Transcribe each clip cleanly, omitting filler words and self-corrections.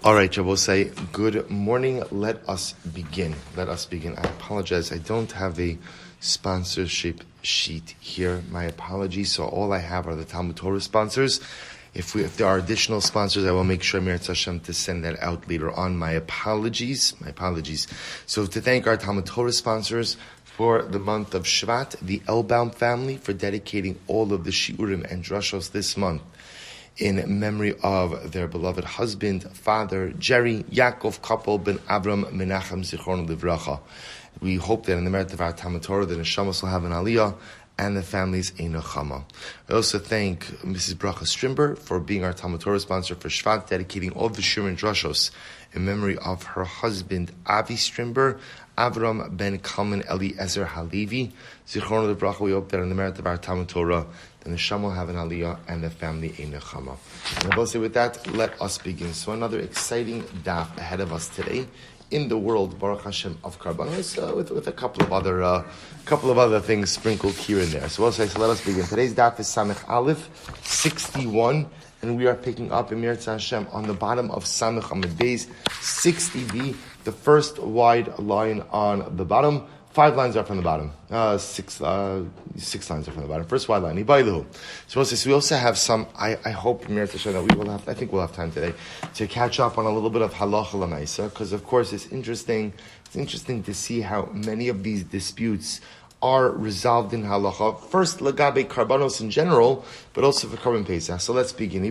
All right, Jabosai, good morning. Let us begin. I apologize. I don't have a sponsorship sheet here. My apologies. So all I have are the Talmud Torah sponsors. If there are additional sponsors, I will make sure, Meretz Hashem, to send that out later on. My apologies. So to thank our Talmud Torah sponsors for the month of Shvat, the Elbaum family for dedicating all of the Shiurim and Drashos this month in memory of their beloved husband, father, Jerry, Yaakov, couple, Ben Avram, Menachem, Zichron Livracha. We hope that in the merit of our Talmud Torah, the Neshamas will have an Aliyah, and the family's Einachama. I also thank Mrs. Bracha Strimber for being our Talmud Torah sponsor for Shvat, dedicating all the Shir and Drashos in memory of her husband, Avi Strimber, Avram ben Kalman Eliezer Halevi. Zichron Livracha, we hope that in the merit of our Talmud Torah, the Neshama will have an Aliyah and the family a Nechama. And I will say with that, let us begin. So another exciting daf ahead of us today in the world, Baruch Hashem, of Karbanos, with a couple of other things sprinkled here and there. So we'll say, so let us begin. Today's daf is Samech Aleph 61, and we are picking up in Meretz Hashem on the bottom of Samech Amud Beis 60b, the first wide line on the bottom. 5 lines are from the bottom. 6 lines are from the bottom. First wide line. So we also have some. I hope Meretz Hashem that we will have. I think we'll have time today to catch up on a little bit of halacha l'maisa, because of course it's interesting. It's interesting to see how many of these disputes are resolved in halacha. First, lagabe karbanos in general, but also for Karban Pesach. So let's begin.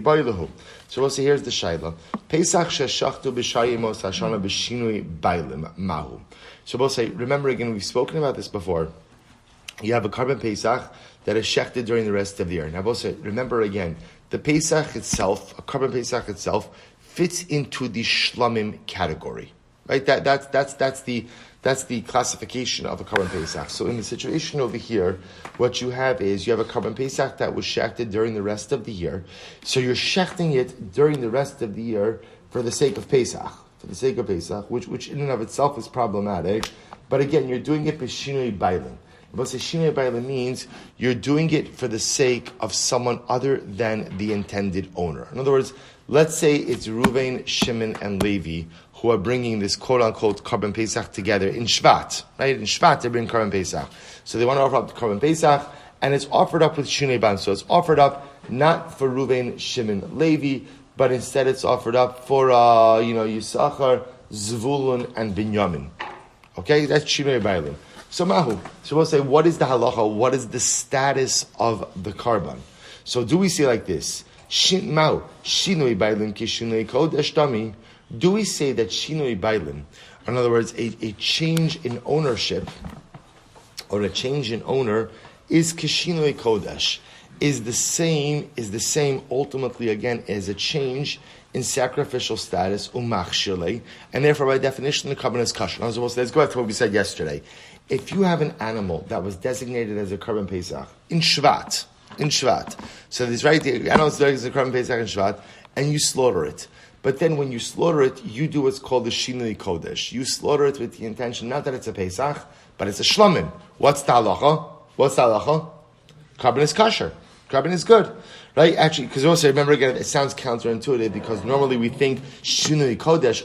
So we'll see. Here's the shaila. Pesach sheshachtu b'shayimos hashana b'shinui bailim mahu. So we'll say, remember again, we've spoken about this before. You have a Karban Pesach that is shechted during the rest of the year. Now we'll say, remember again, the Pesach itself, a Karban Pesach itself, fits into the shlamim category, right? That's the classification of a Karban Pesach. So in the situation over here, what you have is you have a Karban Pesach that was shechted during the rest of the year. So you're shechting it during the rest of the year for the sake of Pesach. Which in and of itself is problematic. But again, you're doing it b'shinui bailim. What shinui bailim means you're doing it for the sake of someone other than the intended owner. In other words, let's say it's Reuven, Shimon, and Levi who are bringing this quote-unquote Karban Pesach together in Shvat. Right? In Shvat, they're bringing Karban Pesach. So they want to offer up the Karban Pesach, and it's offered up with shinui bailim. So it's offered up not for Reuven, Shimon, Levi, but instead it's offered up for, Yisachar, Zvulun, and Binyamin. Okay, that's Shinui Bailim. So Mahu. So we'll say, what is the halacha? What is the status of the Karban? So do we say like this? Mahu, Shinui Bailim ki Shinui Kodesh Dami. Do we say that Shinui Bailim, in other words, a change in ownership, or a change in owner, is Kishinui Kodesh? Is the same ultimately again as a change in sacrificial status umachshile, and therefore by definition the Karban is kosher. Let's go back to what we said yesterday. If you have an animal that was designated as a Karban Pesach in Shvat, so this right the animal is designated as a Karban Pesach in Shvat, and you slaughter it. But then when you slaughter it, you do what's called the Shinui Kodesh. You slaughter it with the intention not that it's a Pesach, but it's a Shlamim. What's the halacha? Karban is kosher. Karban is good, right? Actually, because also remember again, it sounds counterintuitive because normally we think Shinui Kodesh,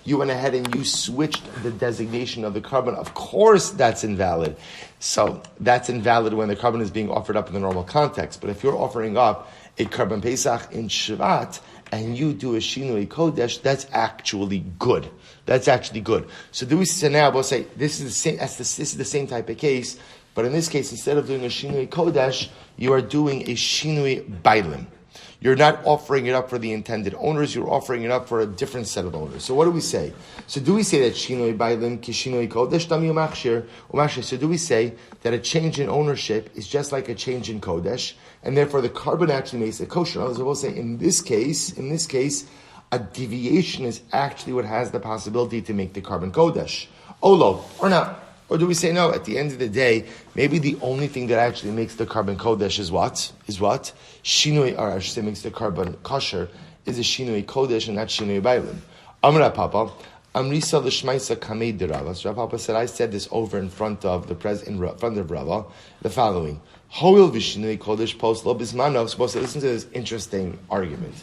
you went ahead and you switched the designation of the Karban. Of course, that's invalid. So that's invalid when the Karban is being offered up in the normal context. But if you're offering up a Karban Pesach in Shvat and you do a Shinui Kodesh, that's actually good. So do we say now? We'll say this is the same. This is the same type of case. But in this case, instead of doing a Shinui Kodesh, you are doing a Shinui Bailim. You're not offering it up for the intended owners, you're offering it up for a different set of owners. So what do we say? So do we say that Shinui Bailim ki Shinui Kodesh dami umachshir? So do we say that a change in ownership is just like a change in Kodesh, and therefore the Karban actually makes it kosher? Otherwise, we'll say in this case, a deviation is actually what has the possibility to make the Karban Kodesh. Olo, or not. Or do we say no? At the end of the day, maybe the only thing that actually makes the Karban Kodesh is what? Shinui, or I should say makes the Karban kosher, is a Shinui Kodesh and not Shinui Bailim. Amra Papa, Amrisa l'shmaisa kamei de Rava. So Rav Papa said, I said this over in front of Rava, the following. Hoil v'shinui kodesh post lo bismanov. Supposed to listen to this interesting argument.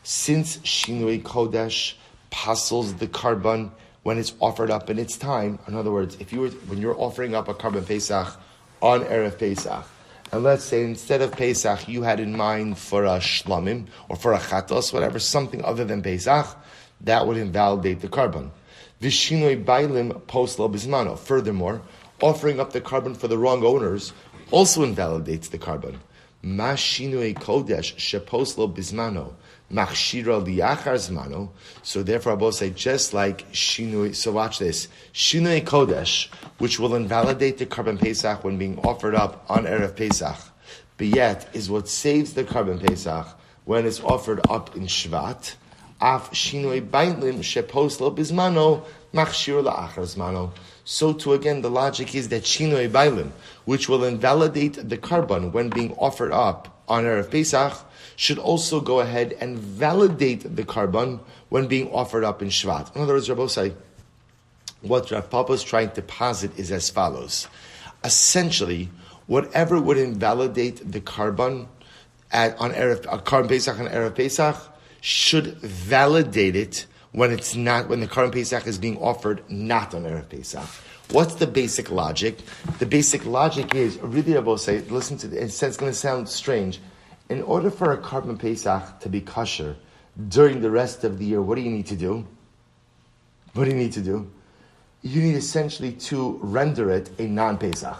since Shinui Kodesh passes the carbon when it's offered up in its time. In other words, when you're offering up a carbon Pesach on Erev Pesach, and let's say instead of Pesach you had in mind for a shlamim or for a chatos, whatever, something other than Pesach, that would invalidate the carbon. Vishinoi bailim post lo bismano. Furthermore, offering up the carbon for the wrong owners also invalidates the carbon. Ma shinoi kodesh shepos lo bismano machshira liachar zmano. So therefore, I both say just like shinoi. So watch this: shinoi kodesh, which will invalidate the carbon Pesach when being offered up on Erev Pesach, but yet is what saves the carbon Pesach when it's offered up in Shvat. Af shinoi bailim shepos lo bismano machshira liachar zmano. So too again, the logic is that shinoi bailim, which will invalidate the carbon when being offered up on Erev Pesach, should also go ahead and validate the carbon when being offered up in Shvat. In other words, Rabbi say, what Rav Papa is trying to posit is as follows. Essentially, whatever would invalidate the carbon on carbon Pesach and Erev Pesach should validate it when the carbon Pesach is being offered not on Erev Pesach. What's the basic logic? The basic logic is, really I will say, listen to this, it's going to sound strange. In order for a carbon Pesach to be kosher during the rest of the year, what do you need to do? What do you need to do? You need essentially to render it a non-Pesach.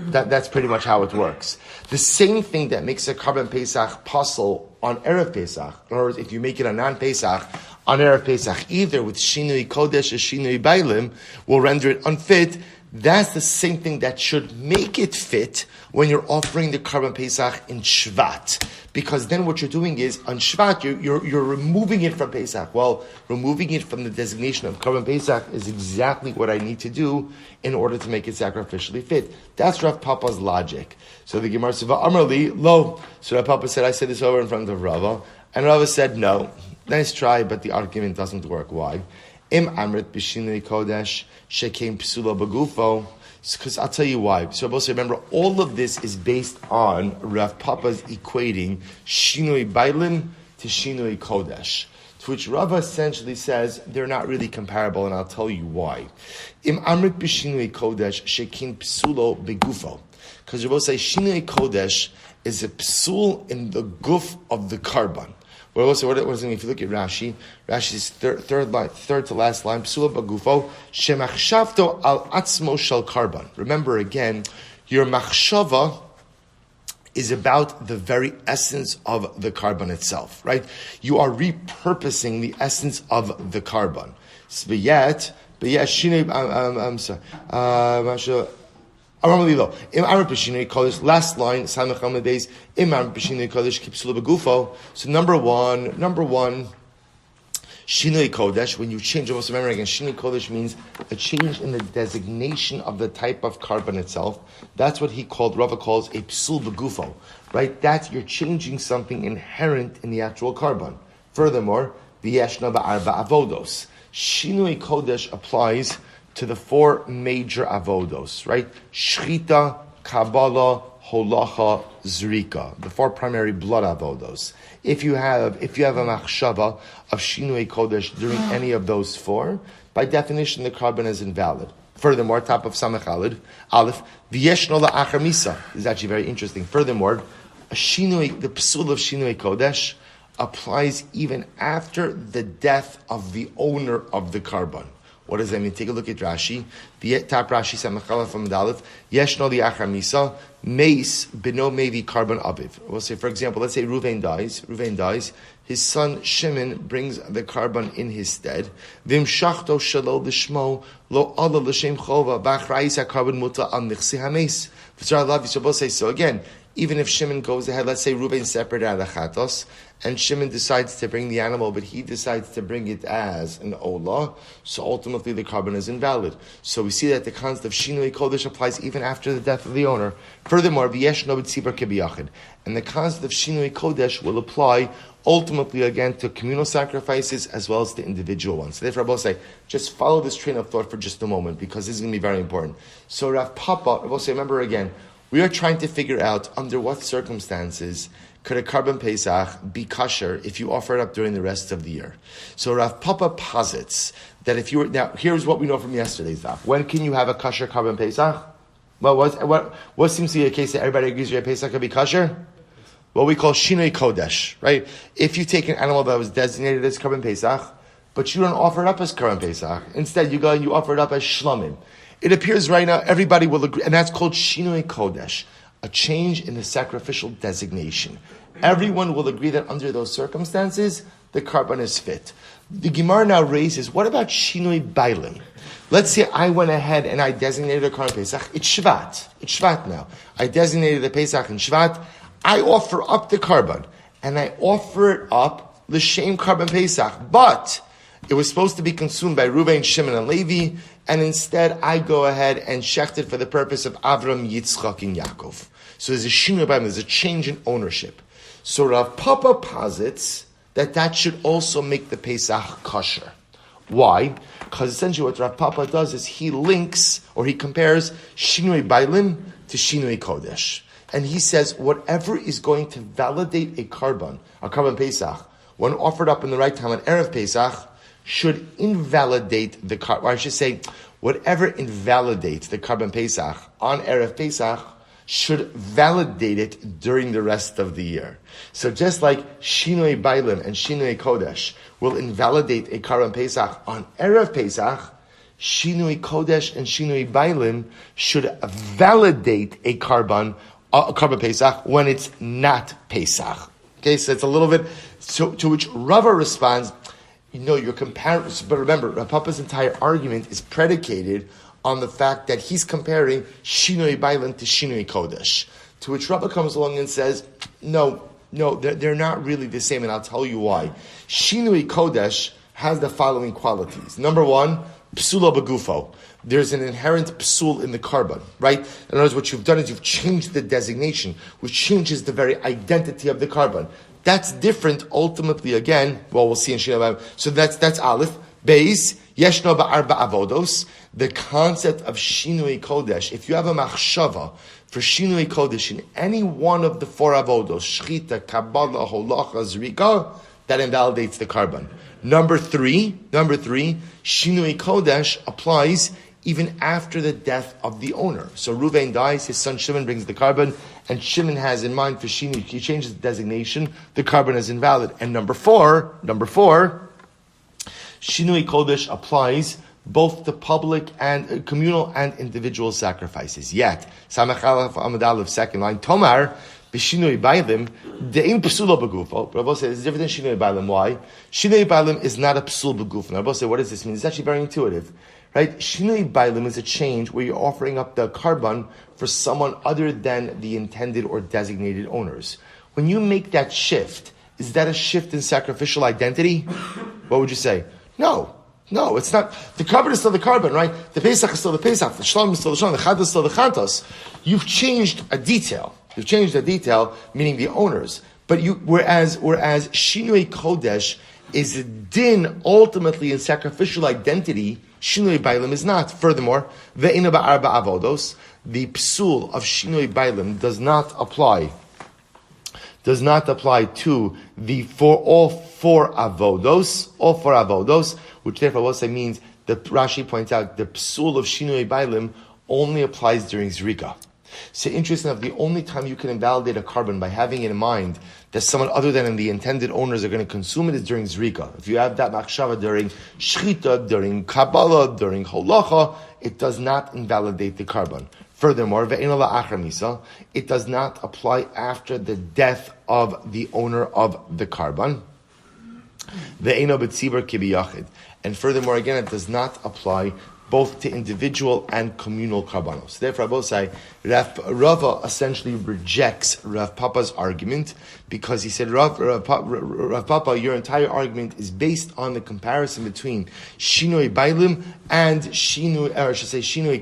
That's pretty much how it works. The same thing that makes a carbon Pesach pasul on Erev Pesach, in other words, if you make it a non-Pesach, on Erev Pesach, either with Shinui Kodesh or Shinui Bailim, will render it unfit. That's the same thing that should make it fit when you're offering the carbon Pesach in Shvat. Because then what you're doing is, on Shvat, you're removing it from Pesach. Well, removing it from the designation of carbon Pesach is exactly what I need to do in order to make it sacrificially fit. That's Rav Papa's logic. So the Gemara said, Amarli, lo. So Rav Papa said, I said this over in front of Rava. And Rava said, no. Nice try, but the argument doesn't work. Why? Im amrit b'shinui kodesh shekein psula bagufo. Because I'll tell you why. So also remember, all of this is based on Rav Papa's equating shinui bailim to shinui kodesh, to which Rava essentially says they're not really comparable, and I'll tell you why. Im amrit b'shinui kodesh shekein psulo begufo. Because Rava says shinui kodesh is a psul in the guf of the carbon. What does it mean? If you look at Rashi, Rashi's third to last line, Psula Bagufo, Shemachshavto al atzmo shel carbon. Remember again, your machshava is about the very essence of the carbon itself, right? You are repurposing the essence of the carbon. But yet, I'm sorry, last line, so number one, Shinui Kodesh, when you change, almost remember again, Shinui Kodesh means a change in the designation of the type of carbon itself. That's what Rava calls a psul begufo, right? That you're changing something inherent in the actual carbon. Furthermore, v'yeshna ba'arba avodos. Shinui Kodesh applies to the four major avodos, right? Shchita, Kabbalah, Holacha, Zrika, the four primary blood avodos. If you have a machshava of Shinui Kodesh during any of those four, by definition the carbon is invalid. Furthermore, top of Samech Aleph, V'yeshno la'achar misa is actually very interesting. Furthermore, the psul of Shinui Kodesh applies even after the death of the owner of the carbon. What does that mean? Take a look at Rashi. The top Rashi Samachala from Dalif. Yeshno liachar misa meis beno mevi carbon aviv. We'll say, for example, let's say Ruvain dies. His son Shimon brings the carbon in his stead. Vim shachto shalol l'shmo lo ala l'shem chova b'achrayis carbon muta al nichsi hameis. So again, even if Shimon goes ahead, let's say Ruvain separated out of Chatos, and Shimon decides to bring the animal, but he decides to bring it as an Olah, so ultimately the carbon is invalid. So we see that the concept of Shinui Kodesh applies even after the death of the owner. Furthermore, V'yesh no b'tzibar kebiyachid. And the concept of Shinui Kodesh will apply ultimately again to communal sacrifices as well as to individual ones. So therefore I will say, just follow this train of thought for just a moment, because this is going to be very important. So Rav Papa, I will say, remember again, we are trying to figure out under what circumstances could a carbon Pesach be kosher if you offer it up during the rest of the year? So Rav Papa posits that if you were, now here's what we know from yesterday's daf. When can you have a kosher carbon Pesach? Well, what seems to be a case that everybody agrees your Pesach can be kosher? What we call Shinoi Kodesh, right? If you take an animal that was designated as carbon Pesach, but you don't offer it up as carbon Pesach, instead you go and you offer it up as Shlomim. It appears right now everybody will agree, and that's called Shinoi Kodesh, a change in the sacrificial designation. Everyone will agree that under those circumstances, the carbon is fit. The Gemara now raises, what about Shinoi Bailim? Let's say I went ahead and I designated a carbon Pesach. It's Shvat. It's Shvat now. I designated the Pesach in Shvat. I offer up the carbon, and I offer it up l'shem carbon Pesach, but it was supposed to be consumed by Reuven, Shimon, and Levi, and instead I go ahead and shecht it for the purpose of Avram, Yitzchak, and Yaakov. So there's a shinui b'ayim, there's a change in ownership. So Rav Papa posits that should also make the Pesach kosher. Why? Because essentially what Rav Papa does is he links, or he compares shinui b'ayim to shinui kodesh. And he says whatever is going to validate a carbon Pesach, when offered up in the right time on Erev Pesach, should invalidate the carbon, or I should say, whatever invalidates the carbon Pesach on Erev Pesach should validate it during the rest of the year. So just like Shinoi Bailim and Shinoi Kodesh will invalidate a carbon Pesach on Erev Pesach, Shinoi Kodesh and Shinoi Bailim should validate a carbon Pesach when it's not Pesach. Okay, so it's a little bit, to which Rava responds, you're comparing, but remember, Rav Papa's entire argument is predicated on the fact that he's comparing Shinoi Bailim to Shinoi Kodesh. To which Rava comes along and says, no, they're not really the same, and I'll tell you why. Shinoi Kodesh has the following qualities. Number one, psula begufo. There's an inherent psul in the carbon, right? In other words, what you've done is you've changed the designation, which changes the very identity of the carbon. That's different, ultimately, again, well, we'll see in Shinoi. So that's Aleph. Beis, Yeshno ba'arba avodos. The concept of Shinoi Kodesh, if you have a machshava for Shinoi Kodesh in any one of the four avodos, Shchita, Kabbalah, Holacha, Zrika, that invalidates the carbon. Number three, Shinoi Kodesh applies even after the death of the owner. So Reuven dies, his son Shimon brings the carbon, and Shimon has in mind for Shinoi, he changes the designation, the carbon is invalid. And number four, Shinoi Kodesh applies both to public and communal and individual sacrifices. Yet, Samach Aleph Amud Aleph, second line, Tomar, B'Shinoi Bailim, De'im P'sulo B'gufo. Rabbi says it's different than Shinoi Bailim. Why? Shinoi Bailim is not a P'sul B'gufo. Rabbi says, what does this mean? It's actually very intuitive. Right? Shinoi Bailim is a change where you're offering up the carbon for someone other than the intended or designated owners. When you make that shift, is that a shift in sacrificial identity? What would you say? No, it's not. The carbon is still the carbon, right? The Pesach is still the Pesach. The Shlom is still the Shlom. The Chad is still the Chantos. You've changed a detail. Meaning the owners. But whereas Shinoi Kodesh is a din ultimately in sacrificial identity, Shinoi Bailim is not. Furthermore, Ve'ina ba'arba avodos, the psul of Shinoi Bailim does not apply to all four avodos, which therefore also means that Rashi points out the psul of Shinoi Bailim only applies during Zrika. So interesting enough, the only time you can invalidate a carbon by having it in mind that someone other than the intended owners are going to consume it is during Zrika. If you have that machshava during Shchita, during Kabbalah, during Holacha, it does not invalidate the carbon. Furthermore, it does not apply after the death of the owner of the carbon. And furthermore, again, it does not apply both to individual and communal karbanos. Therefore, Rabosai, Rava essentially rejects Rav Papa's argument because he said, Rav Papa, your entire argument is based on the comparison between Shinoi Bailim and Shinoi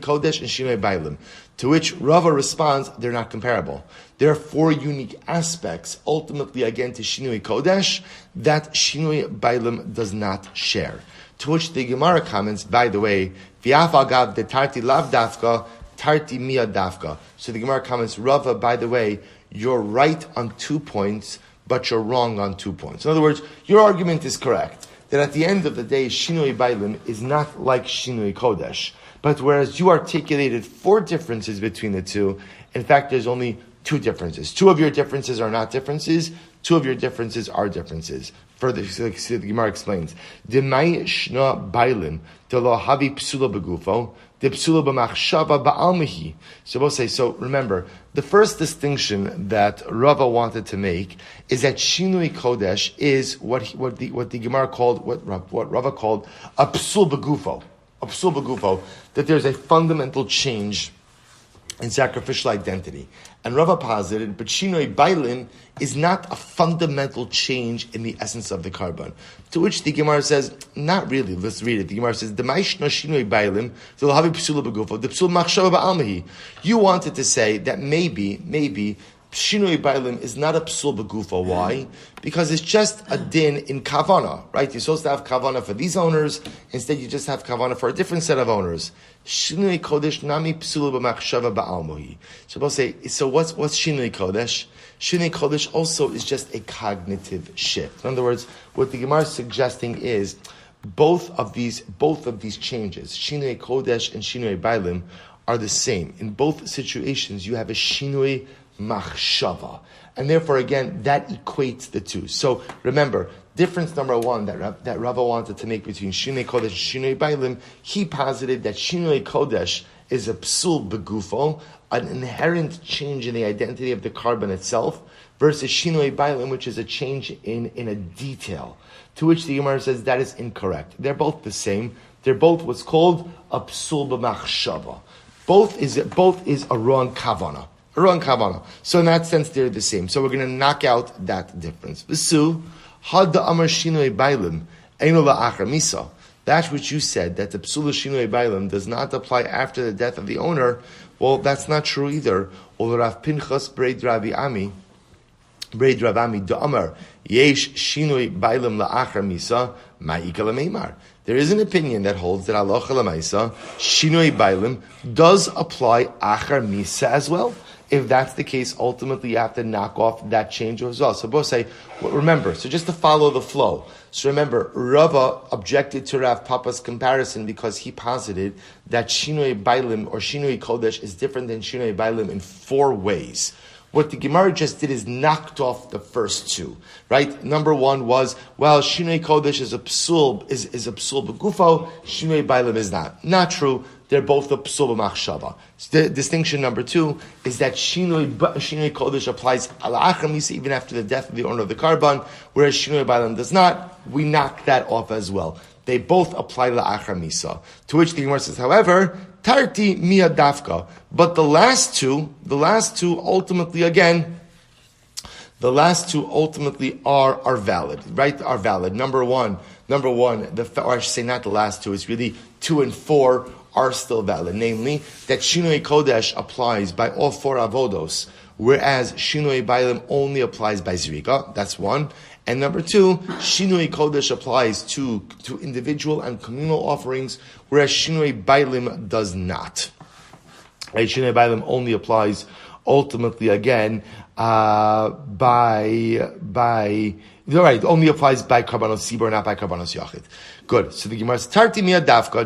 Kodesh and Shinoi Bailim. To which Rava responds, they're not comparable. There are four unique aspects, ultimately again to Shinoi Kodesh, that Shinoi Bailim does not share. To which the Gemara comments, by the way, V'af agav de tarti lav dafka, tarti mia dafka. So the Gemara comments, Rava, by the way, you're right on 2 points, but you're wrong on 2 points. In other words, your argument is correct, that at the end of the day, Shinui Bailim is not like Shinui Kodesh. But whereas you articulated 4 differences between the two, in fact, there's only 2 differences. 2 of your differences are not differences. 2 of your differences are differences. Further, the Gemara explains, Demai shna bailim delo havi psula begufo, de psula b'machshava ba'almihi. So we'll say, so remember, the first distinction that Rava wanted to make is that Shinui Kodesh is what the Gemara called, what Rava called a psul begufo. A psul begufo, that there's a fundamental change in sacrificial identity. And Rava posited, but Shinoi Bailim is not a fundamental change in the essence of the carbon. To which the Gemara says, not really. Let's read it. The Gemara says, Shinoi Bailim, the psul machshava ba'almahi. You wanted to say that maybe, Shinoi Bailim is not a psul begufa. Why? Because it's just a din in kavana, right? You're supposed to have kavana for these owners. Instead, you just have kavana for a different set of owners. Shinoi Kodesh nami psul b'machshava ba'almahi. So we'll say, so what's Shinoi Kodesh? Shinoi Kodesh also is just a cognitive shift. In other words, what the Gemara is suggesting is both of these changes, Shinoi Kodesh and Shinoi Bailim, are the same. In both situations, you have a Shinoi machshava. And therefore, again, that equates the two. So remember, difference number 1 that Rava wanted to make between Shinoi Kodesh and Shinoi Bailim, he posited that Shinoi Kodesh is a psul begufo, an inherent change in the identity of the carbon itself, versus Shinoi Bailim, which is a change in a detail. To which the Gemara says that is incorrect. They're both the same. They're both what's called a psul b'machshava. Both is a wrong kavana. A wrong kavana. So in that sense, they're the same. So we're going to knock out that difference. V'su, had the amar Shinoi Bailim, eino la'achar misa. That which you said, that the psula Shinoi Bailim does not apply after the death of the owner, well, that's not true either. Ol Rav Pinchas Breid Rav Ami Da'amar Yesh Shinoi Bailim la'achar misa ma'ika l'meimar. There is an opinion that holds that halacha l'maisa Shinoi Bailim does apply achar misa as well. If that's the case, ultimately you have to knock off that change as well. So both say, well, remember, so just to follow the flow. So remember, Rava objected to Rav Papa's comparison because he posited that Shinoi Bailim or Shinoi Kodesh is different than Shinoi Bailim in 4 ways. What the Gemara just did is knocked off the first 2, right? Number 1 was, well, Shinoi Kodesh is a psul begufo, Shinoi Bailim is not. Not true. They're both a psul b'machshava. The distinction number 2 is that Shinoi Kodesh applies ala'achar misa even after the death of the owner of the carbon, whereas Shinoi Bailim does not. We knock that off as well. They both apply la'achar misa. To which the Gemara says, however, tarti miya dafka. But the last two ultimately are valid, right? Are valid. Number one, or I should say not the last 2, it's really 2 and 4 are still valid. Namely, that Shinoi Kodesh applies by all 4 avodos, whereas Shinoi Bailim only applies by Zrika. That's 1. And number 2, Shinoi Kodesh applies to individual and communal offerings, whereas Shinoi Bailim does not. Right? Shinoi Bailim only applies ultimately again only applies by Karbanos Sibor, not by Karbanos Yachid. Good. So the Gemara says, Tarti miya dafka,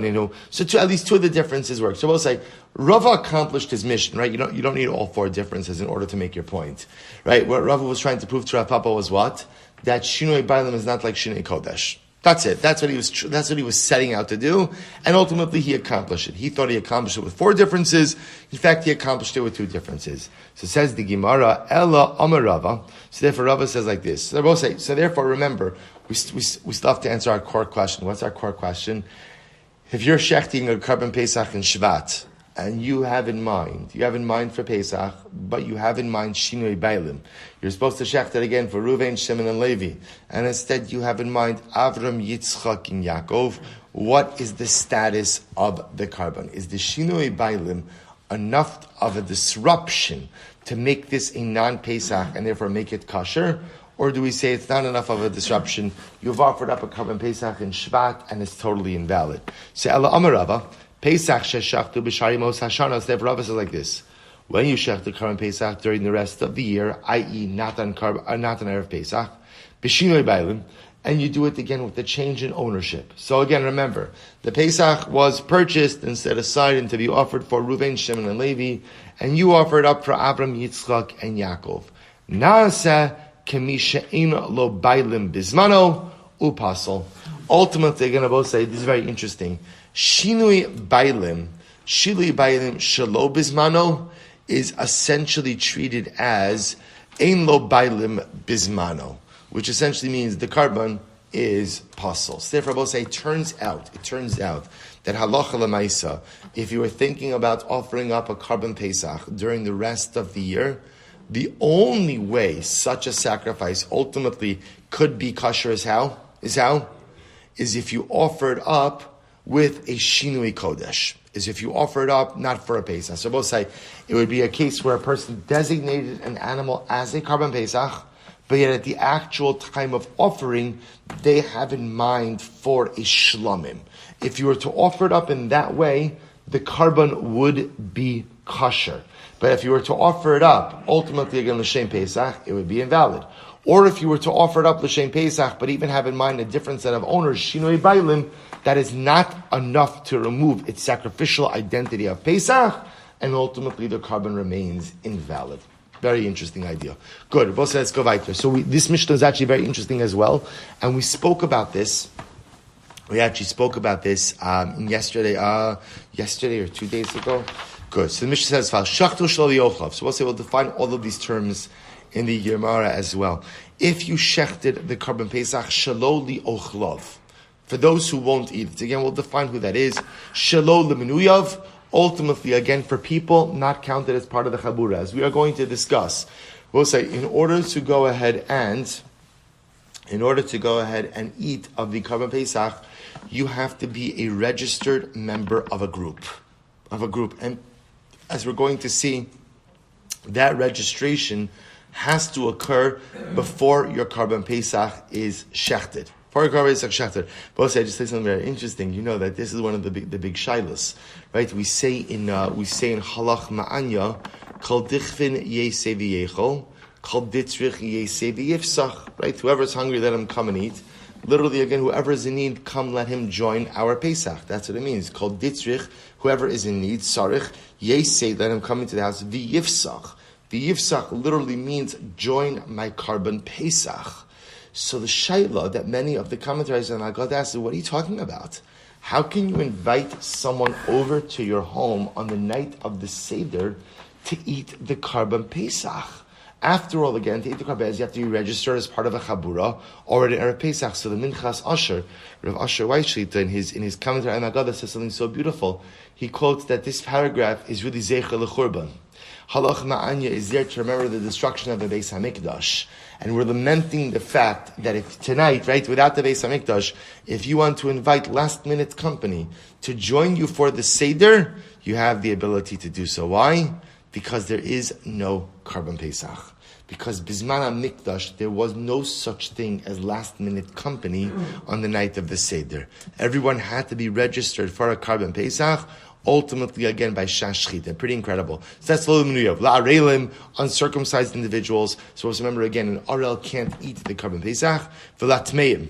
so at least 2 of the differences work. So we'll say, Rava accomplished his mission, right? You don't need all 4 differences in order to make your point. Right? What Rava was trying to prove to Rav Papa was what? That Shinoi Bailim is not like Shinoi Kodesh. That's it. That's what he was setting out to do, and ultimately he accomplished it. He thought he accomplished it with 4 differences. In fact, he accomplished it with 2 differences. So says the Gemara, Ella Amar Rava. So therefore, Rava says like this. So they both say. So therefore, remember, we still have to answer our core question. What's our core question? If you're shechting a carbon Pesach in Shvat, and you have in mind for Pesach, but you have in mind Shinoi Bailim. You're supposed to shecht it again for Reuven, Shimon, and Levi. And instead you have in mind Avram, Yitzchak, and Yaakov. What is the status of the carbon? Is the Shinoi Bailim enough of a disruption to make this a non-Pesach and therefore make it kosher? Or do we say it's not enough of a disruption? You've offered up a carbon Pesach in Shvat and it's totally invalid. So Ella Amar Rava, Pesach sheshachtu b'shari mos hashanas. Therefore, Rava says like this: When you shech the Karban Pesach during the rest of the year, i.e. not on Erev Pesach, b'shinoi bailim, and you do it again with the change in ownership. So again, remember, the Pesach was purchased and set aside and to be offered for Reuven, Shimon, and Levi, and you offered up for Abram, Yitzchak, and Yaakov. Naaseh kemi she'ein lo bailim bismano upasol. Ultimately, they're going to both say, this is very interesting, Shinui bailim shelo bismano is essentially treated as ein lo bailim bismano, which essentially means the Karban is pasul. So therefore, both say, it turns out that halacha l'maisa, if you were thinking about offering up a Karban Pesach during the rest of the year, the only way such a sacrifice ultimately could be kosher is how? Is if you offer it up with a shinui kodesh. Is if you offer it up not for a Pesach. So both say, it would be a case where a person designated an animal as a Karban Pesach, but yet at the actual time of offering, they have in mind for a shlamim. If you were to offer it up in that way, the Karban would be kosher. But if you were to offer it up, ultimately again l'shem Pesach, it would be invalid. Or if you were to offer it up l'shem Pesach, but even have in mind a different set of owners, shinoi bailim, that is not enough to remove its sacrificial identity of Pesach, and ultimately the Karban remains invalid. Very interesting idea. Good. Let's go weiter. So this Mishnah is actually very interesting as well, and we spoke about this. We actually spoke about this yesterday or 2 days ago. Good. So the Mishnah says, "Shachtu shelo liochlav." So we'll define all of these terms in the Gemara as well. If you shechted the Karban Pesach shelo liochlav, for those who won't eat it, again we'll define who that is. Shelo lemenuyav. Ultimately, again, for people not counted as part of the Chabura, as we are going to discuss, we'll say, in order to go ahead and eat of the Karban Pesach, you have to be a registered member of a group. And as we're going to see, that registration has to occur before your Karban Pesach is shechted. But also, I just say something very interesting. You know that this is one of the big shilas, right? We say in Halach Ma'anya, Kol Dichvin Yesei V'Yechol, Kol Ditzrich Yesei V'Yifsach, right? Whoever's hungry, let him come and eat. Literally, again, whoever is in need, come let him join our Pesach. That's what it means. Kol Ditzrich, whoever is in need, Sarich Yesei, let him come into the house. V'Yifsach. V'Yifsach literally means join my Karban Pesach. So the shaila that many of the commentaries on Agad ask is, what are you talking about? How can you invite someone over to your home on the night of the Seder to eat the Karban Pesach? After all, again, to eat the Karban Pesach, you have to be registered as part of a Chabura or an Erev Pesach. So the Minchas Asher, Rav Asher Weishlita, in his commentary on Agad, says something so beautiful. He quotes that this paragraph is really Zecher L'Churban. Halach Ma'anya is there to remember the destruction of the Beis HaMikdash. And we're lamenting the fact that if tonight, right, without the Beis HaMikdash, if you want to invite last-minute company to join you for the Seder, you have the ability to do so. Why? Because there is no Karban Pesach. Because Bizman HaMikdash, there was no such thing as last-minute company on the night of the Seder. Everyone had to be registered for a Karban Pesach, ultimately, again, by Shashchita. Pretty incredible. So that's Lo Menuyav. La'arelim, uncircumcised individuals. So let's remember again, an Arel can't eat the Karban Pesach. V'latmeim,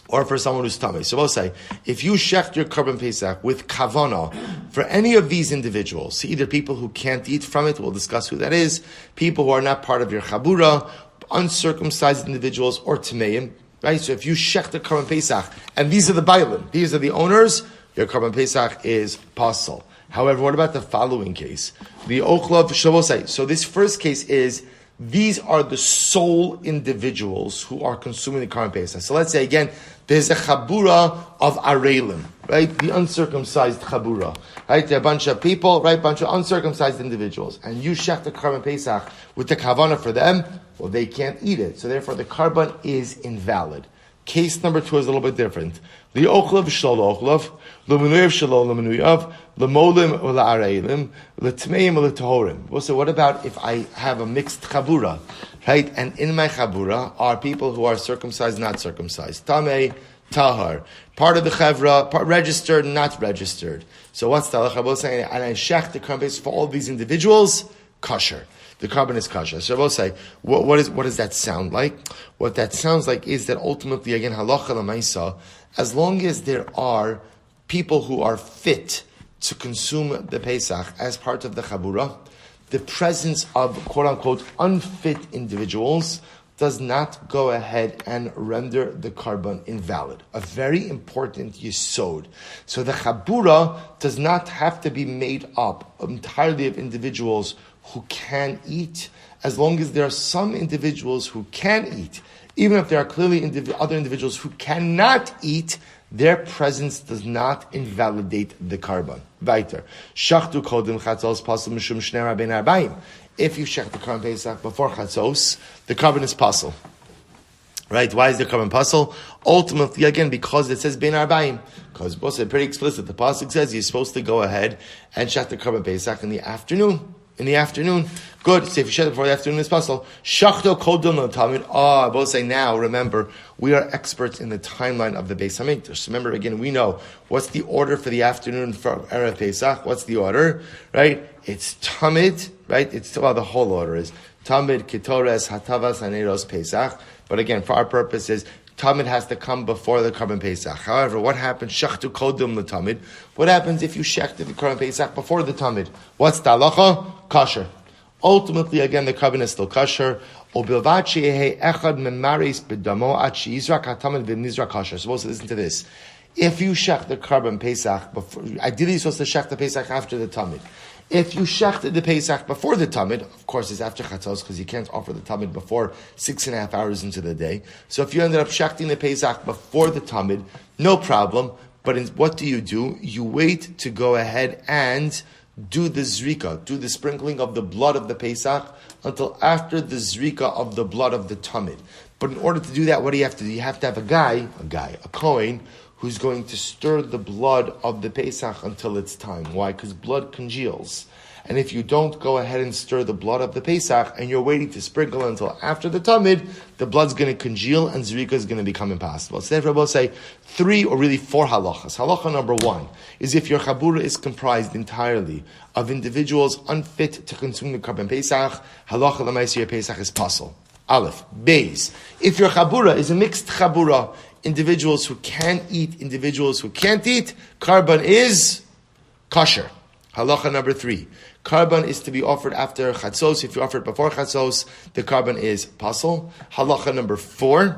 or for someone who's tamei. So we'll say, if you shecht your Karban Pesach with kavana for any of these individuals, so either people who can't eat from it, we'll discuss who that is, people who are not part of your Chabura, uncircumcised individuals, or tameim, right? So if you shecht the Karban Pesach, and these are the bailim, these are the owners, your Karban Pesach is pasul. However, what about the following case? The Ochlav Shavosai. So this first case is, these are the sole individuals who are consuming the Karban Pesach. So let's say again, there's a Chabura of Arelim, right? The uncircumcised Chabura, right? There are a bunch of people, right? Bunch of uncircumcised individuals. And you shech the Karban Pesach with the Kavana for them, well, they can't eat it. So therefore, the Karban is invalid. Case number 2 is a little bit different. The ochlav shlo ochlav, l'menuyav shlo l'menuyav, l'molim l'areilim, l'tmeim l'tahorim. Well, so what about if I have a mixed chabura, right? And in my chabura are people who are circumcised, not circumcised. Tamei, tahar. Part of the chevra, part registered, not registered. So what's the halacha? Both saying, and I shech the carbon for all these individuals, kosher. The carbon is kosher. So both say, what does that sound like? What that sounds like is that ultimately, again, halacha l'maisa, as long as there are people who are fit to consume the Pesach as part of the chabura, the presence of quote-unquote unfit individuals does not go ahead and render the carbon invalid. A very important yesod. So the chabura does not have to be made up entirely of individuals who can eat, as long as there are some individuals who can eat. Even if there are clearly other individuals who cannot eat, their presence does not invalidate the carbon. Weiter. Shachtu kodim chatzos pasul mishum shnei rabbein arbaim. If you shech the carbon Pesach before chatzos, the carbon is pasul. Right? Why is the carbon pasul? Ultimately, again, because it says bein arbaim. Because both are pretty explicit. The pasuk says you're supposed to go ahead and shech the carbon Pesach in the afternoon. Good. So if you shed it before the afternoon, it's possible. Shachto kodon tamid. I both say now, remember, we are experts in the timeline of the Beis HaMikdash. Remember, again, we know what's the order for the afternoon for Erev Pesach. What's the order? Right? It's tamid, right? It's the whole order is tamid, ketores, hatavas, haneros, Pesach. But again, for our purposes, Tamid has to come before the Karban Pesach. However, what happens? Shachtu kodum l'tamid. What happens if you shechted the Karban Pesach before the Tamid? What's the halacha? Kosher. Ultimately, again, the Karban is still kosher. Obilvat she'ehei echad memaris b'damo at she'izrak hatamid v'nizrak kosher. Supposed to listen to this. If you shech the Karban Pesach before, ideally you're supposed to shech the Pesach after the Tamid. If you shechted the Pesach before the Tamid, of course it's after Chatzos because you can't offer the Tamid before 6.5 hours into the day. So if you ended up shechting the Pesach before the Tamid, no problem. But what do? You wait to go ahead and do the zrika, do the sprinkling of the blood of the Pesach until after the zrika of the blood of the Tamid. But in order to do that, what do you have to do? You have to have a Kohen, who's going to stir the blood of the Pesach until it's time. Why? Because blood congeals. And if you don't go ahead and stir the blood of the Pesach and you're waiting to sprinkle until after the Tamid, the blood's going to congeal and Zrika is going to become impossible. So therefore, we'll say 3 or really 4 halachas. Halacha number 1 is if your chabura is comprised entirely of individuals unfit to consume the Karban Pesach, halacha l'maaseh your Pesach is pasul. Aleph. Beis. If your chabura is a mixed chabura, individuals who can eat, individuals who can't eat, carbon is kosher. Halacha number 3. Carbon is to be offered after chatzos. If you offer it before chatzos, the carbon is pasul. Halacha number 4.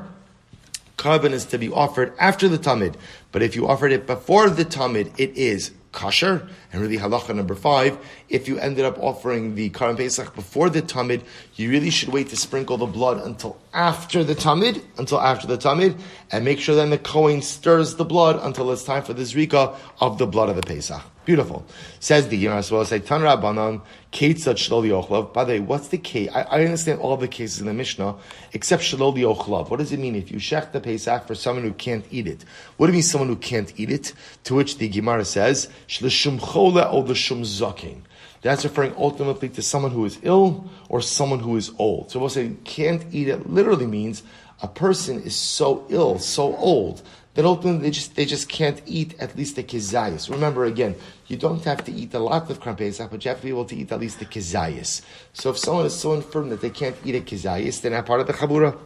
Carbon is to be offered after the tamid. But if you offered it before the tamid, it is kosher. And really halacha number 5, if you ended up offering the Karban Pesach before the Tamid, you really should wait to sprinkle the blood until after the Tamid, and make sure then the Kohen stirs the blood until it's time for the Zrika of the blood of the Pesach. Beautiful. Says the Gemara as well, say, Tan Rabbanan, Keitzat Shloli Ochlav. By the way, what's the case? I understand all the cases in the Mishnah, except Shloli Ochlav. What does it mean if you shech the Pesach for someone who can't eat it? What do you mean someone who can't eat it? To which the Gemara says, Shleshum Chola or L'shum Zaking. That's referring ultimately to someone who is ill or someone who is old. So we'll say can't eat it literally means a person is so ill, so old, that ultimately they just can't eat at least the kizayis. Remember again, you don't have to eat a lot of Karban Pesach, but you have to be able to eat at least the kizayis. So if someone is so infirm that they can't eat a kizayis, they're not part of the chabura.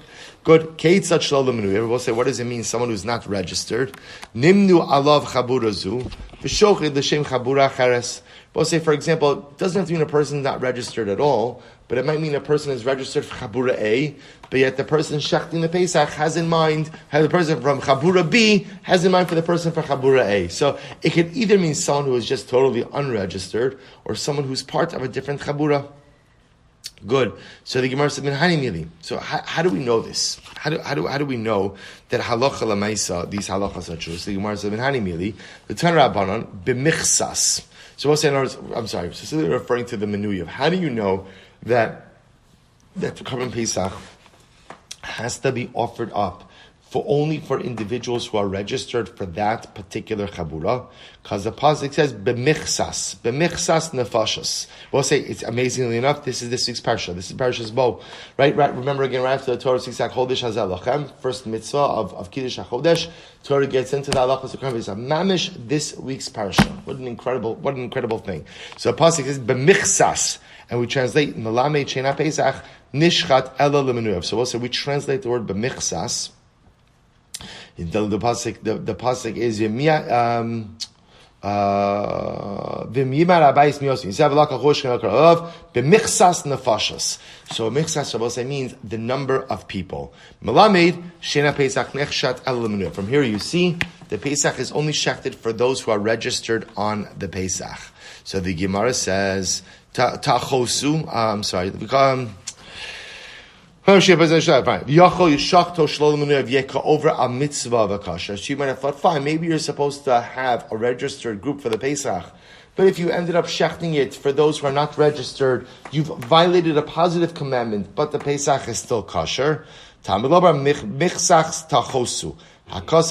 Good. Keitzat shlo leminu. We'll say, what does it mean? Someone who's not registered. Nimnu alav chabura zu v'shochid l'shem chabura cheres. We'll say, for example, it doesn't have to mean a person is not registered at all, but it might mean a person is registered for Chabura A, but yet the person shechting the Pesach has in mind, the person from Chabura B has in mind for the person for Chabura A. So it could either mean someone who is just totally unregistered, or someone who's part of a different Chabura. Good. So the Gemara said, "Minhani." So how do we know this? How do we know that halacha lamaisa these halachas are true? So the Gemara said, "Minhani." The Tan Rabbanan b'michsas. So we'll say, specifically referring to the menuyev. How do you know that the Karban Pesach has to be offered up only for individuals who are registered for that particular chabura, because the pasuk says b'michsas nefashos. We'll say it's amazingly enough. This is this week's parsha. This is Parshas Bo, right? Remember again, right after the Torah speaks Chodesh Hazel Lachem, first mitzvah of Kiddush HaChodesh. Torah gets into the halachas of mamish. This week's parsha. What an incredible thing. So the pasuk is b'michsas, and we translate Melamed Shena Pesach Nishchat Ela Lemenuyev. So we'll say we translate the word b'michsas. The pasuk is V'miyimar abayis miyosim. Yisav alaka chosh k'nakarav b'michsas nefashos. So michsas Shabbos means the number of people. Melamed Shena Pesach Nechshat El Lemenuyev. From here you see the Pesach is only shechted for those who are registered on the Pesach. So the Gemara says Tachosu. So you might have thought, fine, maybe you're supposed to have a registered group for the Pesach. But if you ended up shechting it for those who are not registered, you've violated a positive commandment, but the Pesach is still kosher. Hakos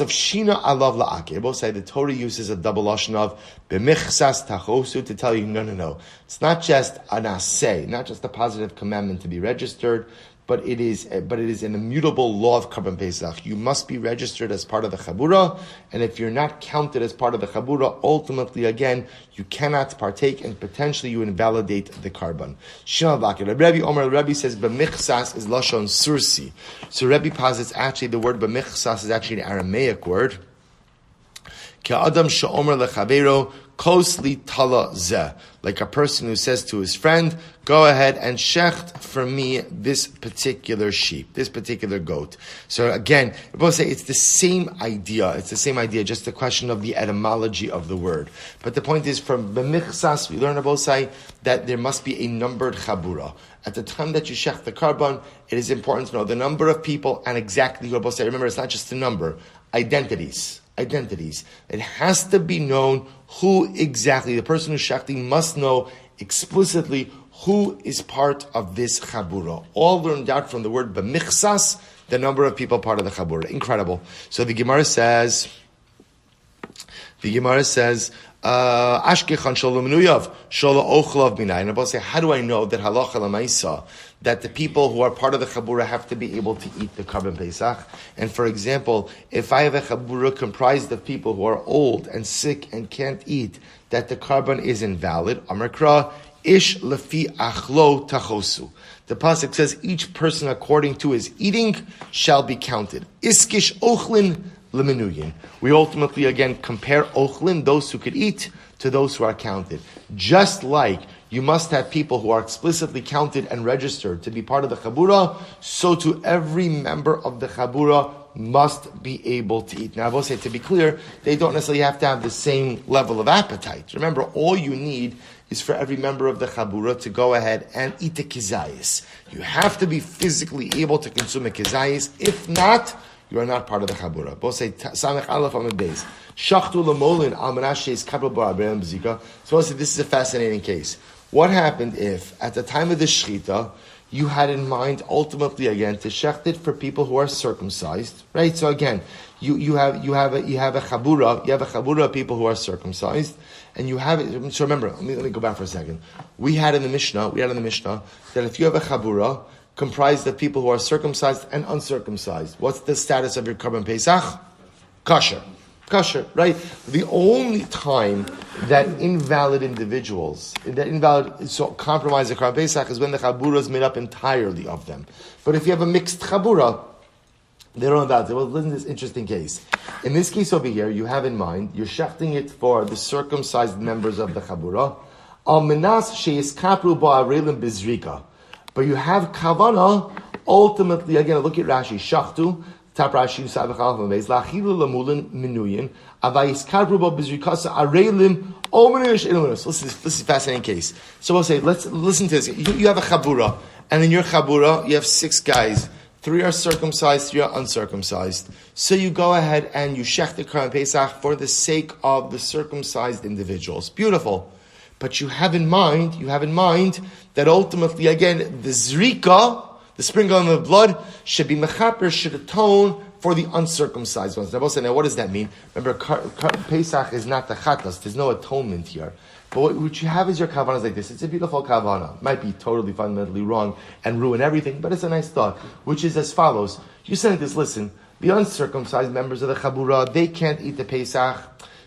of Shina alav la'akir. Both say the Torah uses a double lashon of b'michsas tachosu to tell you, no. It's not just an aseh, not just a positive commandment to be registered, but it is an immutable law of Karban Pesach. You must be registered as part of the Chabura, and if you're not counted as part of the Chabura, ultimately, again, you cannot partake, and potentially you invalidate the Karban. Rebbe says, B'michsas is Lashon Sursi. So Rebbe posits, actually, the word B'michsas is actually an Aramaic word. Ka'adam she'omer lechavero kosli tala zeh. Like a person who says to his friend, go ahead and shecht for me this particular sheep, this particular goat. So again, we both say it's the same idea. It's the same idea, just a question of the etymology of the word. But the point is, from b'michsas, we learn about say that there must be a numbered chabura. At the time that you shecht the karban, it is important to know the number of people and exactly who both say. Remember, it's not just the number, identities. It has to be known who exactly, the person who's shechting must know explicitly who is part of this chabura. All learned out from the word b'michsas, the number of people part of the chabura. Incredible. So the Gemara says, Ashkechan shalom nuyav shalom ochlav minay. And I'll say, how do I know that halacha l'maisa, that the people who are part of the chabura have to be able to eat the Karban Pesach? And for example, if I have a chabura comprised of people who are old and sick and can't eat, that the Karban is invalid. Amar ish lefi achlo tachosu. The pasuk says each person according to his eating shall be counted. Iskish ochlin lemenuyin. We ultimately again compare ochlin, those who could eat, to those who are counted. Just like you must have people who are explicitly counted and registered to be part of the chabura, so to every member of the chabura must be able to eat. Now I will say, to be clear, they don't necessarily have to have the same level of appetite. Remember, all you need is for every member of the chabura to go ahead and eat the kizayis. You have to be physically able to consume a kizayis. If not, you are not part of the chabura. Both say samech alaf amid beis. Shachtu lemolin al menashe's kapel bar abraham b'zika. So I say this is a fascinating case. What happened if, at the time of the shechita, you had in mind ultimately again to shecht it for people who are circumcised, right? So again, you have a chabura of people who are circumcised, and you have it. So remember, let me go back for a second. We had in the Mishnah that if you have a chabura comprised of people who are circumcised and uncircumcised, what's the status of your Karban Pesach? Kosher, right? The only time that invalid individuals, compromise the Karban Pesach is when the chabura is made up entirely of them. But if you have a mixed chabura, they don't invalid. Well, listen to this interesting case. In this case over here, you have in mind, you're shechting it for the circumcised members of the chabura. Al menas sheyiskapru ba'arelim bizrika. But you have kavana, ultimately, again, look at Rashi, shachtu, Tap Rashi, Savachal Mameis, Lachilu Lamulin Minuyin, Avais Kadruba Bizrikasa Arelim, Omanish Illuminus. This is a fascinating case. So we'll say, let's listen to this. You have a chabura, and in your chabura, you have 6 guys. 3 are circumcised, 3 are uncircumcised. So you go ahead and you shech the Karban Pesach for the sake of the circumcised individuals. Beautiful. But you have in mind that ultimately, again, the zrika, the sprinkling of blood, should be mechaper, should atone for the uncircumcised ones. Now, what does that mean? Remember, Pesach is not the chatas. There's no atonement here. But what you have is your kavanas like this. It's a beautiful kavana. Might be totally fundamentally wrong and ruin everything, but it's a nice thought, which is as follows. You saying this, listen, the uncircumcised members of the Chabura, they can't eat the Pesach,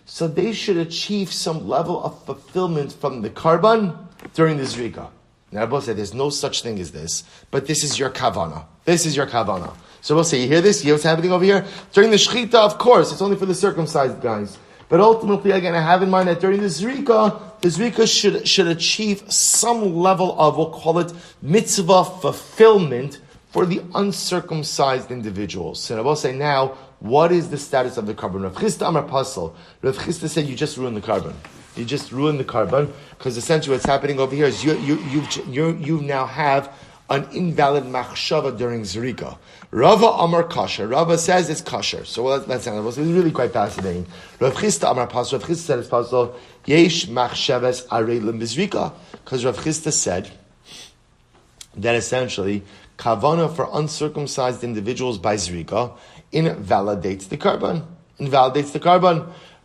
so they should achieve some level of fulfillment from the Karban during the Zrika. Now, Rabbi said there's no such thing as this, but this is your kavana. This is your kavana. So we'll say, you hear this? You hear what's happening over here? During the Shechita, of course, it's only for the circumcised guys. But ultimately, again, I have in mind that during the Zrika should achieve some level of, we'll call it, mitzvah fulfillment for the uncircumcised individuals. So I will say now, what is the status of the carbon? Rav Chisda Amar Pasal. Rav Chisda said you just ruined the carbon. You just ruined the carbon, because essentially what's happening over here is you now have an invalid machshava during Zrika. Rava Amar Kasher. Rava says it's kasher. So let's handle it. It's really quite fascinating. Rav Chisda Amar Pasal. Rav Chisda said it's Pasal. Yesh machshavas areilim b'Zrika. Because Rav Chisda said that essentially kavana for uncircumcised individuals by Zrika invalidates the carbon.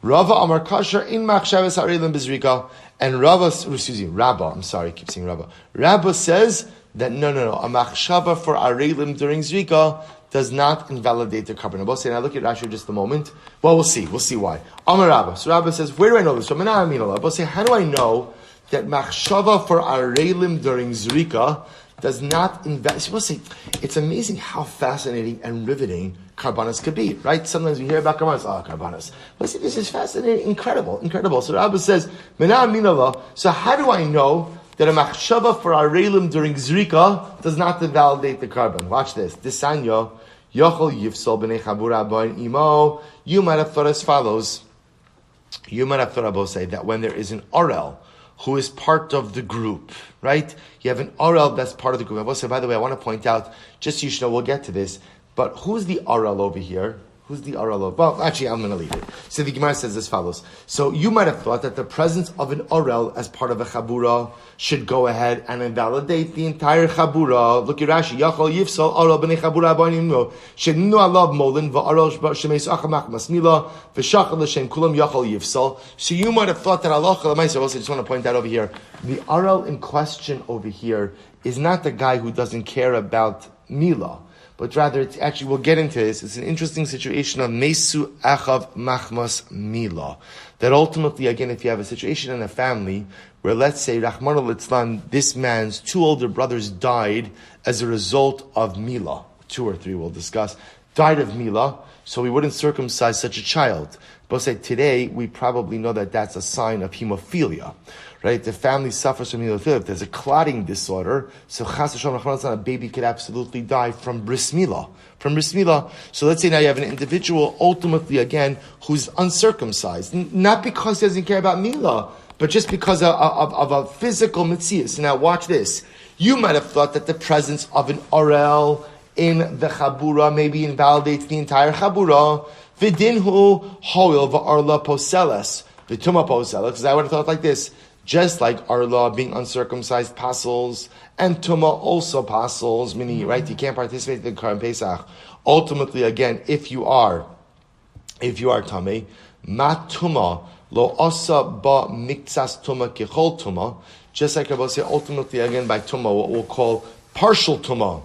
Rava Amar Kasher in machshavas areilim b'Zrika. And Rabba, I'm sorry, I keep saying Rabba. Rabba says that no, a machshava for areilim during Zrika does not invalidate the carbon. I'll say, now look at Rashi just a moment. Well, we'll see why. Amar Rabba. So Rabba says, where do I know this from? I'll say, how do I know that machshava for areilim during Zrika does not invalidate? So we'll see. It's amazing how fascinating and riveting karbanas could be, right? Sometimes we hear about karbanas. But see, this is fascinating, incredible. So Rabbi says, so how do I know that a machshava for areilim during Zrika does not invalidate the carbon? Watch this. Disanyo, yochol yifsol b'nei chabura b'oin imo. You might have thought as follows. You might have thought, Rabbi, say that when there is an orel who is part of the group, right? You have an orel that's part of the group. Rabbi say, by the way, I want to point out, just so you should know, we'll get to this, but who's the orel over here? Well, actually, I'm going to leave it. So the Gemara says as follows. So you might have thought that the presence of an orel as part of a chabura should go ahead and invalidate the entire chabura. Look at Rashi. Yachol yifsal orel b'nei chabura b'nei shenu alav molin v'orel shemeis achamach masmila v'shachal l'shem kulam yachol yifsal. So you might have thought that Allah l'maisa. I also just want to point out over here, the orel in question over here is not the guy who doesn't care about milah, but rather it's actually, we'll get into this, it's an interesting situation of Mesu Achav Machmas Mila. That ultimately, again, if you have a situation in a family where, let's say, Rahman al-Itzlan, this man's two older brothers died as a result of Mila, 2 or 3 we'll discuss, died of Mila, so we wouldn't circumcise such a child. But say today, we probably know that that's a sign of hemophilia. Right, the family suffers from hemophilia. If there's a clotting disorder, so chas v'shalom, a baby could absolutely die from bris milah. So let's say now you have an individual, ultimately again, who's uncircumcised, not because he doesn't care about milah, but just because of a physical mitzias. So now watch this. You might have thought that the presence of an orel in the chabura maybe invalidates the entire chabura. V'dinhu hoil v'arla poseles v'tuma poseles. Because I would have thought like this. Just like Arla being uncircumcised pasals, and Tuma also pasals, meaning, right, you can't participate in the Karim Pesach. Ultimately, again, if you are Tameh, Ma Tuma, Lo Asa Ba Miktsas Tuma Kechol Tuma, just like I will say, ultimately, again, by Tuma, what we'll call partial Tuma,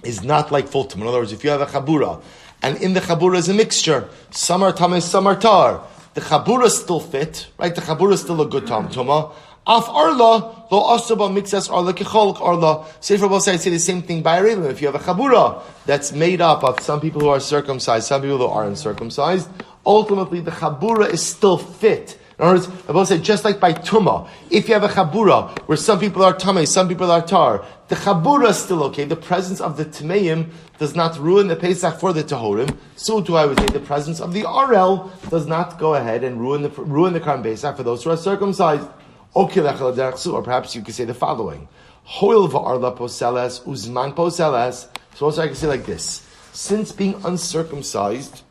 is not like full Tuma. In other words, if you have a Chabura, and in the Chabura is a mixture, some are Tameh, some are Tar, the chabura is still fit, right? The chabura is still a good tuma. Af arla lo asaba mixas arla kecholk arla. Say for both sides, say the same thing by areilim. If you have a chabura that's made up of some people who are circumcised, some people who are uncircumcised, ultimately the chabura is still fit. In other words, I will say, just like by tuma, if you have a chabura where some people are tamei, some people are tar, the chabura is still okay. The presence of the tmeim does not ruin the Pesach for the tahorim. So too, I would say the presence of the arel does not go ahead and ruin the Karban Pesach for those who are circumcised. Or perhaps you could say the following: Hoil va'arla poseles uzman poseles. So also I can say like this: since being uncircumcised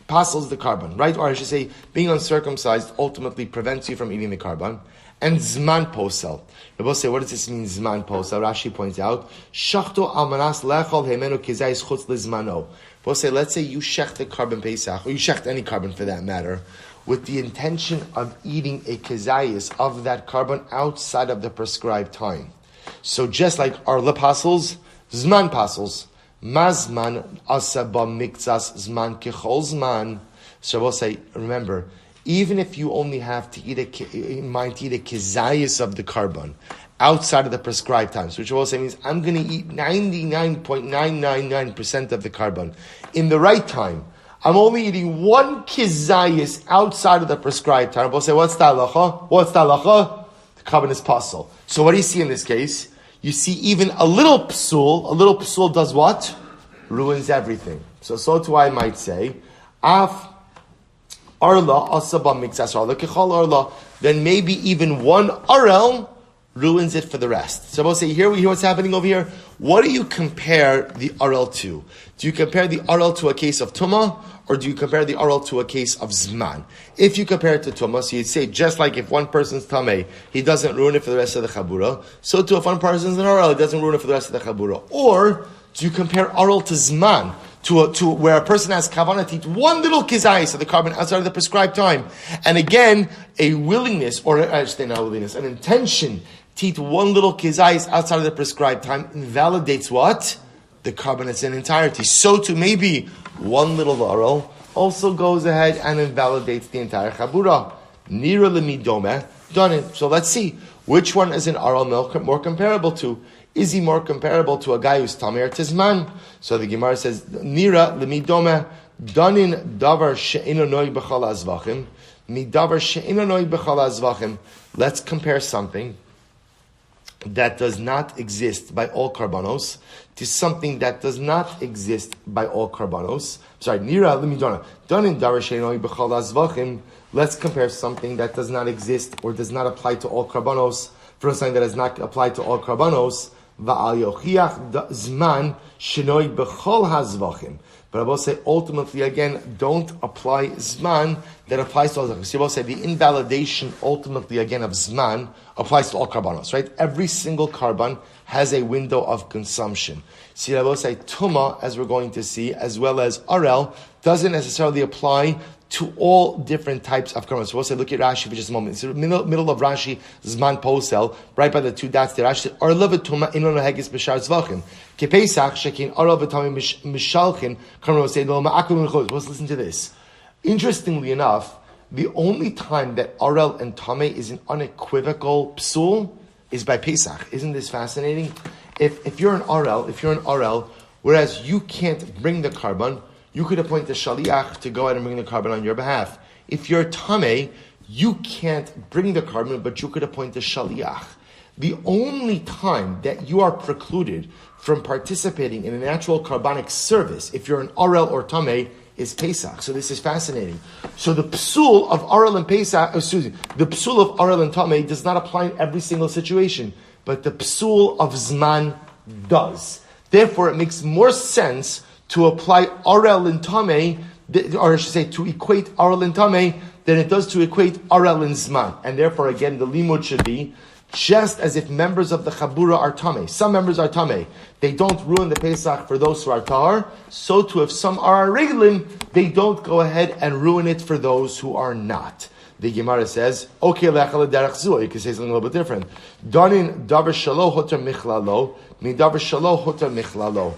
passes the carbon, right? Or I should say, being uncircumcised ultimately prevents you from eating the carbon. And zman posel. Rabbi say, what does this mean, zman posel? Rashi points out, shachto almanas lechol heimenu kizayis chutz lizmano. We'll say, let's say you shecht the carbon Pesach, or you shecht any carbon for that matter, with the intention of eating a kezayis of that carbon outside of the prescribed time. So just like arla pasels, zman pasels, mazman asaba mikzas zman kechol zman. So we'll say, remember, even if you only have to eat a kezayis of the carbon outside of the prescribed times, which will say means I'm going to eat 99.999% of the carbon in the right time. I'm only eating one kezayis outside of the prescribed time. We'll say, what's the halacha? What's the halacha? The carbon is pasul. So what do you see in this case? You see even a little psul does what? Ruins everything. So too I might say, af arla asaba mixas arla kechol arla, then maybe even one arel ruins it for the rest. So we'll say, here we hear what's happening over here. What do you compare the arel to? Do you compare the arel to a case of tumah, or do you compare the arel to a case of zman? If you compare it to tumah, so you'd say, just like if one person's tameh, he doesn't ruin it for the rest of the chabura, so too if one person's an arel, it doesn't ruin it for the rest of the chabura. Or do you compare arel to zman, to where a person has kavanah to eat one little kizayis of the carbon outside of the prescribed time, and again, a willingness, or I should say not willingness, an intention to eat one little kizayis outside of the prescribed time invalidates what? The carbon in its entirety. So too maybe one little arel also goes ahead and invalidates the entire chabura. Nira lemidome, done it. So let's see, which one is an arel more comparable to? Is he more comparable to a guy who's tamei or tizman? So the Gemara says, Nira lemidome, danin davar she'ino noig b'chal azvachim, midavar she'ino noig b'chal azvachim. Let's compare something that does not exist by all karbanos to something that does not exist by all karbanos. Sorry, nira limidona. Danin davar she'ino noig b'chal azvachim. Let's compare something that does not exist or does not apply to all karbanos for something that does not apply to all karbanos. Va'al yochiach zman shenoi b'chol hazvachim. But I will say, ultimately, again, don't apply zman that applies to all karbanos. So I will say the invalidation, ultimately, again, of zman applies to all karbanos, right? Every single carbon has a window of consumption. See, I will say tuma, as we're going to see, as well as arel, doesn't necessarily apply to all different types of karbanos. So we'll say, look at Rashi for just a moment. It's the middle of Rashi, Zman Posel, right by the two dots there. Rashi said, Arla v'tuma ino nohegis b'shar tzvachim. Kepesach shekin arla v'tami mishalchin karbanos say lo ma'akum v'chos. Let's listen to this. Interestingly enough, the only time that arel and tamei is an unequivocal psul is by Pesach. Isn't this fascinating? If you're an arel, whereas you can't bring the carbon, you could appoint a shaliach to go out and bring the carbon on your behalf. If you're tamei, you can't bring the carbon, but you could appoint a shaliach. The only time that you are precluded from participating in a natural carbonic service, if you're an arel or tamei, is Pesach. So this is fascinating. So the psul of arel and Pesach, the psul of arel and tamei does not apply in every single situation, but the psul of zman does. Therefore, it makes more sense to apply arel and tamei, or I should say, to equate arel and tamei, than it does to equate arel and zman. And therefore, again, the limud should be just as if members of the chabura are tamei. Some members are tamei. They don't ruin the Pesach for those who are tahar. So too, if some are reglim, they don't go ahead and ruin it for those who are not. The Gemara says, okay, lechal derech zua. You can say something a little bit different. Danin davar shalo hotar michlalo, mi davar shalo hotar michlalo.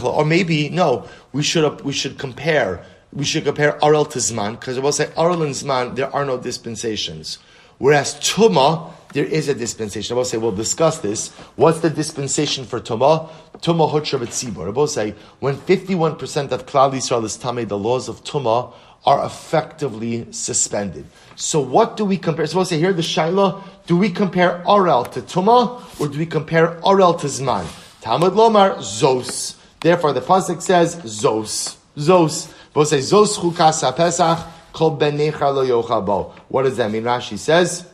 Or maybe no, we should compare arel to zman, because I will say arel and zman there are no dispensations, whereas tuma there is a dispensation. I will say we'll discuss this. What's the dispensation for tuma? Tuma hotra b'tzibur. I will say when 51% of Klal Yisrael is tamei, the laws of tuma are effectively suspended. So what do we compare? So we'll say here the shaila, do we compare arel to tuma or do we compare arel to zman? Talmud lomar zos. Therefore the pasuk says zos. We'll say zos chukas pesach kol ben necha lo yochabo. What does that mean? Rashi says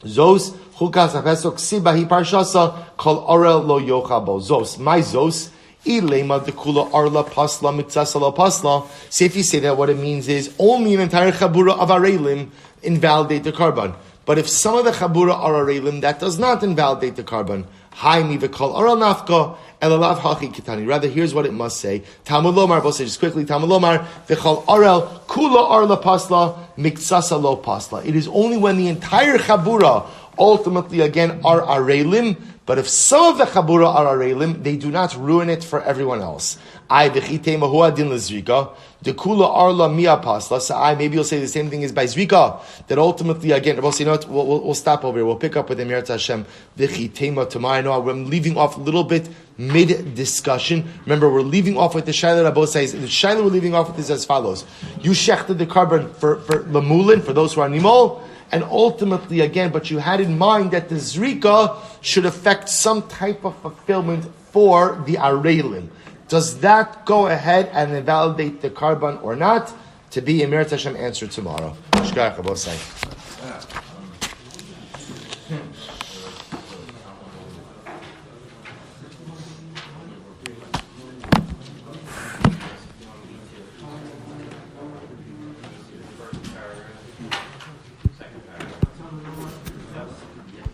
zos chukas pesach sibahi parshasa kol arel lo yochabo. Zos, my zos. Ilema dekula arla pasla mitzasala pasla. So if you say that, what it means is only an entire chabura of arelim invalidate the carbon. But if some of the chabura are arelim, that does not invalidate the carbon. Haimi v'kol aral nafka. Rather, here's what it must say. Talmud Lomar, we'll say just quickly, Talmud Lomar, v'chal arel, kula arla pasla, miktsasa lo pasla. It is only when the entire chabura, ultimately again, are arelim, but if some of the chabura are arelim, they do not ruin it for everyone else. I v'chitei mahu adin lezrika, the kula arla mia pasla, so maybe you'll say the same thing as by zrika, that ultimately again, we'll say, you know what, we'll stop over here, we'll pick up with Emirat Hashem, v'chitei tomorrow. I know I'm leaving off a little bit mid-discussion. Remember, we're leaving off with the Shaila Rabbo says. The Shaila we're leaving off with is as follows. You shechted the carbon for Lamulin, for those who are Nimol, and ultimately, again, but you had in mind that the Zrika should affect some type of fulfillment for the Arelim. Does that go ahead and invalidate the carbon or not? To be Emirat Hashem answer tomorrow. Shkar Rabbo say.